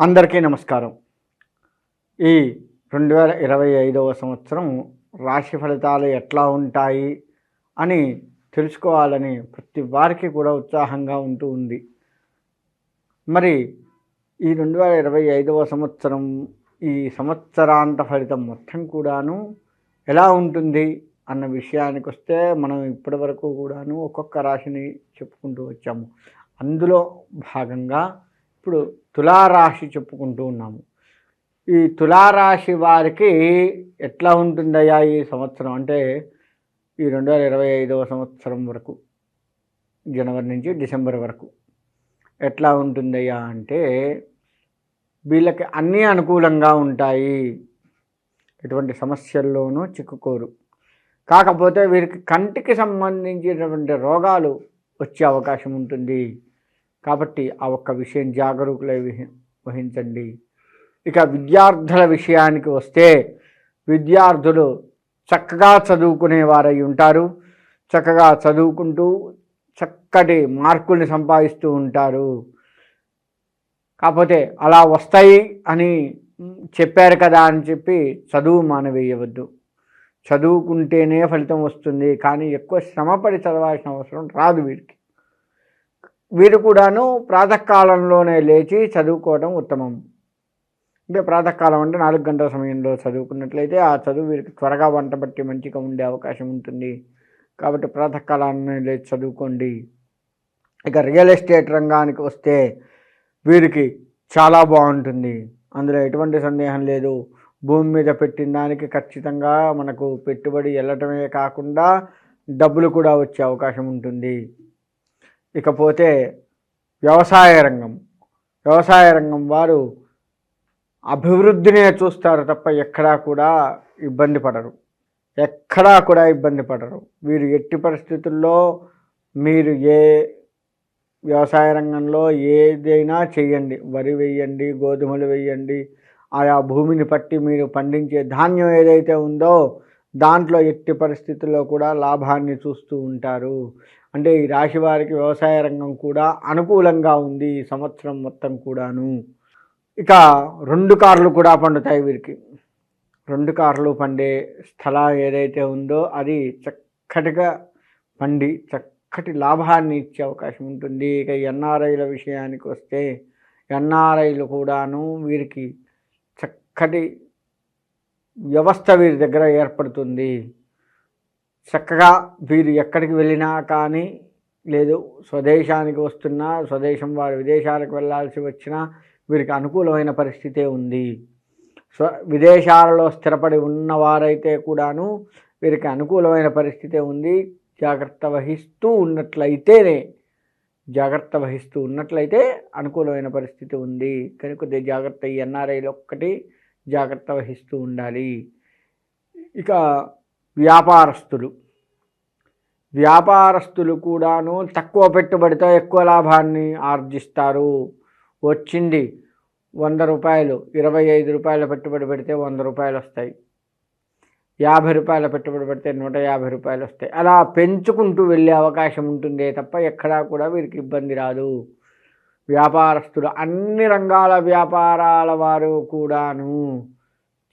అందరికీ నమస్కారం. ఈ 2025వ సంవత్సరం రాశి ఫలితాలు ఎట్లా ఉంటాయి అని తెలుసుకోవాలని ప్రతి వారికి కూడా ఉత్సాహంగా ఉంటూ ఉంది. మరి ఈ 2025వ సంవత్సరం ఈ సంవత్సరాంత ఫలితం మొత్తం కూడాను ఎలా ఉంటుంది అన్న విషయానికి వస్తే మనం ఇప్పటివరకు కూడాను ఒక్కొక్క రాశిని చెప్పుకుంటూ వచ్చాము. అందులో భాగంగా ఇప్పుడు తులారాశి చెప్పుకుంటూ ఉన్నాము. ఈ తులారాశి వారికి ఎట్లా ఉంటుందయ్యా ఈ సంవత్సరం అంటే ఈ 2025వ సంవత్సరం వరకు, జనవరి నుంచి డిసెంబర్ వరకు ఎట్లా ఉంటుందయ్యా అంటే వీళ్ళకి అన్నీ అనుకూలంగా ఉంటాయి, ఎటువంటి సమస్యల్లోనూ చిక్కుకోరు. కాకపోతే వీరికి కంటికి సంబంధించినటువంటి రోగాలు వచ్చే అవకాశం ఉంటుంది. కాబట్టి ఆ ఒక్క విషయం జాగరూకులై వహించండి. ఇక విద్యార్థుల విషయానికి వస్తే విద్యార్థులు చక్కగా చదువుకునేవారై ఉంటారు. చక్కగా చదువుకుంటూ చక్కటి మార్కుల్ని సంపాదిస్తూ ఉంటారు. కాకపోతే అలా వస్తాయి అని చెప్పారు కదా అని చెప్పి చదువు మానవేయవద్దు. చదువుకుంటేనే ఫలితం వస్తుంది, కానీ ఎక్కువ శ్రమపడి చదవాల్సిన అవసరం రాదు వీరికి. వీరు కూడాను ప్రాతకాలంలోనే లేచి చదువుకోవడం ఉత్తమం. అంటే ప్రాతకాలం అంటే 4 గంటల సమయంలో చదువుకున్నట్లయితే ఆ చదువు వీరికి త్వరగా వంట బట్టి మంచిగా ఉండే అవకాశం ఉంటుంది. కాబట్టి ప్రాతకాలాన్ని లేచి చదువుకోండి. ఇక రియల్ ఎస్టేట్ రంగానికి వస్తే వీరికి చాలా బాగుంటుంది, అందులో ఎటువంటి సందేహం లేదు. భూమి మీద పెట్టిన దానికి ఖచ్చితంగా మనకు పెట్టుబడి వెళ్ళటమే కాకుండా డబ్బులు కూడా వచ్చే అవకాశం ఉంటుంది. ఇకపోతే వ్యవసాయ రంగం వారు అభివృద్ధినే చూస్తారు తప్ప ఎక్కడా కూడా ఇబ్బంది పడరు. వీరు ఎట్టి పరిస్థితుల్లో మీరు వ్యవసాయ రంగంలో ఏదైనా చేయండి, వరి వేయండి, గోధుమలు వేయండి, ఆయా భూమిని బట్టి మీరు పండించే ధాన్యం ఏదైతే ఉందో దాంట్లో ఎట్టి పరిస్థితుల్లో కూడా లాభాన్ని చూస్తూ ఉంటారు. అంటే ఈ రాశి వారికి వ్యవసాయ రంగం కూడా అనుకూలంగా ఉంది ఈ సంవత్సరం మొత్తం కూడాను. ఇక 2 కార్లు కూడా పండుతాయి వీరికి. 2 కార్లు పండే స్థలం ఏదైతే ఉందో అది చక్కటిగా పండి చక్కటి లాభాన్ని ఇచ్చే అవకాశం ఉంటుంది. ఇక ఎన్ఆర్ఐల విషయానికి వస్తే ఎన్ఆర్ఐలు కూడాను వీరికి చక్కటి వ్యవస్థ వీరి దగ్గర ఏర్పడుతుంది. చక్కగా వీరు ఎక్కడికి వెళ్ళినా కానీ, లేదు స్వదేశానికి వస్తున్నా, స్వదేశం వారు విదేశాలకు వెళ్ళాల్సి వచ్చినా వీరికి అనుకూలమైన పరిస్థితే ఉంది. విదేశాలలో స్థిరపడి ఉన్నవారైతే కూడాను వీరికి అనుకూలమైన పరిస్థితే ఉంది. జాగ్రత్త వహిస్తూ ఉన్నట్లయితే అనుకూలమైన పరిస్థితి ఉంది. కనుక జాగ్రత్త, ఈ ఎన్ఆర్ఐలు ఒక్కటి జాగ్రత్త వహిస్తూ ఉండాలి. ఇక వ్యాపారస్తులు కూడాను తక్కువ పెట్టుబడితో ఎక్కువ లాభాన్ని ఆర్జిస్తారు. వచ్చింది 100 రూపాయలు, 25 రూపాయల పెట్టుబడి పెడితే 100 రూపాయలు వస్తాయి. 50 రూపాయల పెట్టుబడి పెడితే 150 రూపాయలు వస్తాయి. అలా పెంచుకుంటూ వెళ్ళే అవకాశం ఉంటుందే తప్ప ఎక్కడా కూడా వీరికి ఇబ్బంది రాదు. వ్యాపారస్తులు, అన్ని రంగాల వ్యాపారాల వారు కూడాను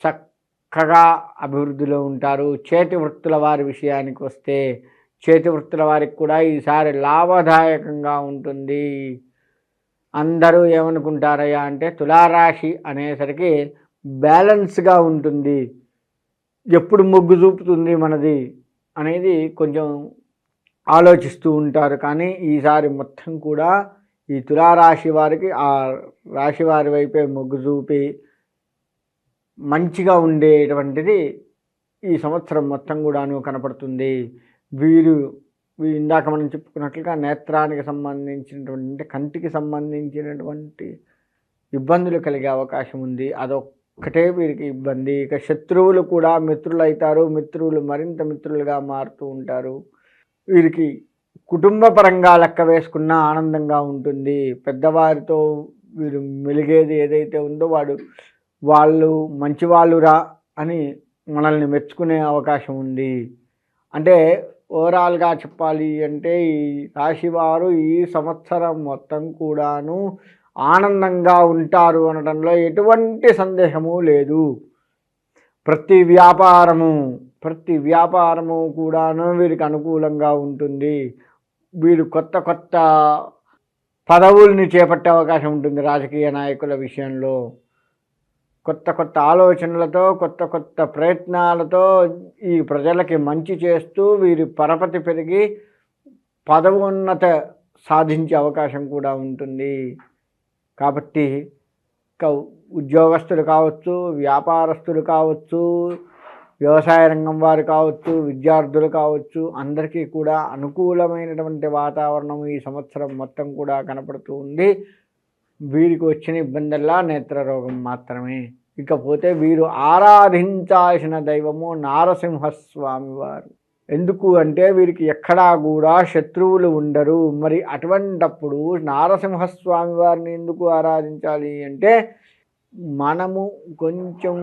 చక్కగా అభివృద్ధిలో ఉంటారు. చేతి వృత్తుల వారి విషయానికి వస్తే చేతి వృత్తుల వారికి కూడా ఈసారి లాభదాయకంగా ఉంటుంది. అందరూ ఏమనుకుంటారయ్యా అంటే తులారాశి అనేసరికి బ్యాలెన్స్గా ఉంటుంది, ఎప్పుడు మొగ్గు చూపుతుంది మనది అనేది కొంచెం ఆలోచిస్తూ ఉంటారు. కానీ ఈసారి మొత్తం కూడా ఈ తులారాశి వారికి ఆ రాశి వారి వైపే మొగ్గు చూపి మంచిగా ఉండేటువంటిది ఈ సంవత్సరం మొత్తం కూడాను కనపడుతుంది. వీరు ఇందాక మనం చెప్పుకున్నట్లుగా నేత్రానికి సంబంధించినటువంటి, కంటికి సంబంధించినటువంటి ఇబ్బందులు కలిగే అవకాశం ఉంది. అదొక్కటే వీరికి ఇబ్బంది. ఇక శత్రువులు కూడా మిత్రులు అవుతారు, మిత్రులు మరింత మిత్రులుగా మారుతూ ఉంటారు. వీరికి కుటుంబ పరంగా లెక్క వేసుకున్నా ఆనందంగా ఉంటుంది. పెద్దవారితో వీరు మెలిగేది ఏదైతే ఉందో వాళ్ళు మంచివాళ్ళురా అని మనల్ని మెచ్చుకునే అవకాశం ఉంది. అంటే ఓవరాల్గా చెప్పాలి అంటే ఈ రాశివారు ఈ సంవత్సరం మొత్తం కూడాను ఆనందంగా ఉంటారు అనడంలో ఎటువంటి సందేహము లేదు. ప్రతి వ్యాపారము కూడాను వీరికి అనుకూలంగా ఉంటుంది. వీరు కొత్త కొత్త పదవుల్ని చేపట్టే అవకాశం ఉంటుంది. రాజకీయ నాయకుల విషయంలో కొత్త కొత్త ఆలోచనలతో, కొత్త కొత్త ప్రయత్నాలతో ఈ ప్రజలకి మంచి చేస్తూ వీరి పరపతి పెరిగి పదవోన్నత సాధించే అవకాశం కూడా ఉంటుంది. కాబట్టి ఉద్యోగస్తులు కావచ్చు, వ్యాపారస్తులు కావచ్చు, వ్యవసాయ రంగం వారు కావచ్చు, విద్యార్థులు కావచ్చు, అందరికీ కూడా అనుకూలమైనటువంటి వాతావరణం ఈ సంవత్సరం మొత్తం కూడా కనపడుతూ ఉంది. వీరికి వచ్చిన ఇబ్బందుల్లా నేత్రరోగం మాత్రమే. ఇకపోతే వీరు ఆరాధించాల్సిన దైవము నారసింహస్వామి వారు. ఎందుకు అంటే వీరికి ఎక్కడా కూడా శత్రువులు ఉండరు. మరి అటువంటప్పుడు నారసింహస్వామి వారిని ఎందుకు ఆరాధించాలి అంటే, మనము కొంచెం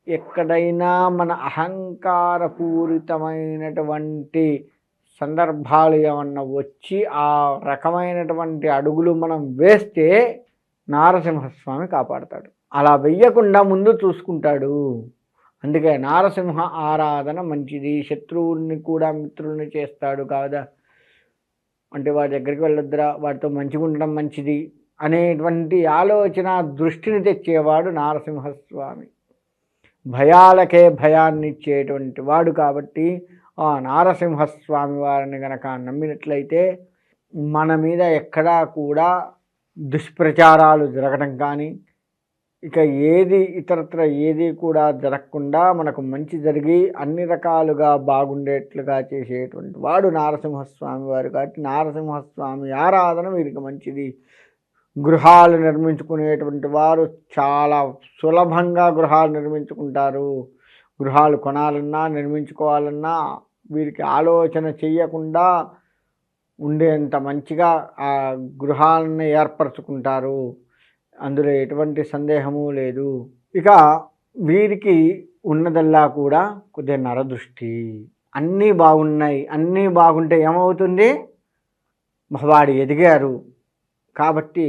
ఎక్కడైనా మన అహంకారపూరితమైనటువంటి సందర్భాలు ఏమన్నా వచ్చి ఆ రకమైనటువంటి అడుగులు మనం వేస్తే నారసింహస్వామి కాపాడతాడు. అలా వెయ్యకుండా ముందు చూసుకుంటాడు. అందుకే నారసింహ ఆరాధన మంచిది. శత్రువుల్ని కూడా మిత్రుల్ని చేస్తాడు కాదా, అంటే వాడి దగ్గరికి వెళ్ళొద్దురా, వాడితో మంచిగా ఉండడం మంచిది అనేటువంటి ఆలోచన దృష్టిని తెచ్చేవాడు నారసింహస్వామి. భయాలకే భయాన్ని ఇచ్చేటువంటి వాడు కాబట్టి ఆ నారసింహస్వామి వారిని గనక నమ్మినట్లయితే మన మీద ఎక్కడా కూడా దుష్ప్రచారాలు జరగడం కానీ, ఇక ఇతరత్ర ఏది కూడా జరగకుండా మనకు మంచి జరిగి అన్ని రకాలుగా బాగుండేట్లుగా చేసేటువంటి వాడు నారసింహస్వామి వారు. కాబట్టి నారసింహస్వామి ఆరాధన వీరికి మంచిది. గృహాలు నిర్మించుకునేటువంటి వారు చాలా సులభంగా గృహాలు నిర్మించుకుంటారు. గృహాలు కొనాలన్నా నిర్మించుకోవాలన్నా వీరికి ఆలోచన చెయ్యకుండా ఉండేంత మంచిగా ఆ గృహాలను ఏర్పరచుకుంటారు. అందులో ఎటువంటి సందేహము లేదు. ఇక వీరికి ఉన్నదల్లా కూడా కొద్దిగా నరదృష్టి. అన్నీ బాగున్నాయి, అన్నీ బాగుంటే ఏమవుతుంది, వాడు ఎదిగారు కాబట్టి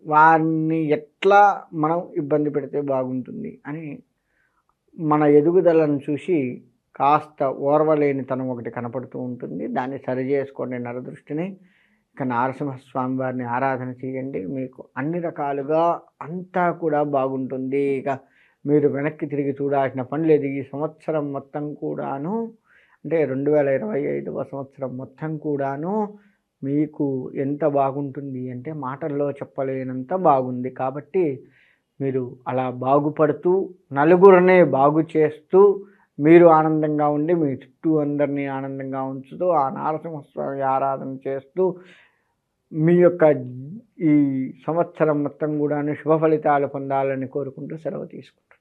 వారిని ఎట్లా మనం ఇబ్బంది పెడితే బాగుంటుంది అని మన ఎదుగుదలను చూసి కాస్త ఓర్వలేనితనం ఒకటి కనపడుతూ ఉంటుంది. దాన్ని సరిచేసుకోండి నరదృష్టిని. ఇక నారసింహస్వామి వారిని ఆరాధన చేయండి, మీకు అన్ని రకాలుగా అంతా కూడా బాగుంటుంది. ఇక మీరు వెనక్కి తిరిగి చూడాల్సిన పని లేదు. ఈ సంవత్సరం మొత్తం కూడాను, అంటే 2025వ సంవత్సరం మొత్తం కూడాను మీకు ఎంత బాగుంటుంది అంటే మాటల్లో చెప్పలేనంత బాగుంది. కాబట్టి మీరు అలా బాగుపడుతూ నలుగురినే బాగు చేస్తూ మీరు ఆనందంగా ఉండి మీ చుట్టూ అందరినీ ఆనందంగా ఉంచుతూ ఆ నారసింహస్వామి ఆరాధన చేస్తూ మీ యొక్క ఈ సంవత్సరం మొత్తం కూడాను శుభ ఫలితాలు పొందాలని కోరుకుంటూ సెలవు తీసుకుంటున్నాను.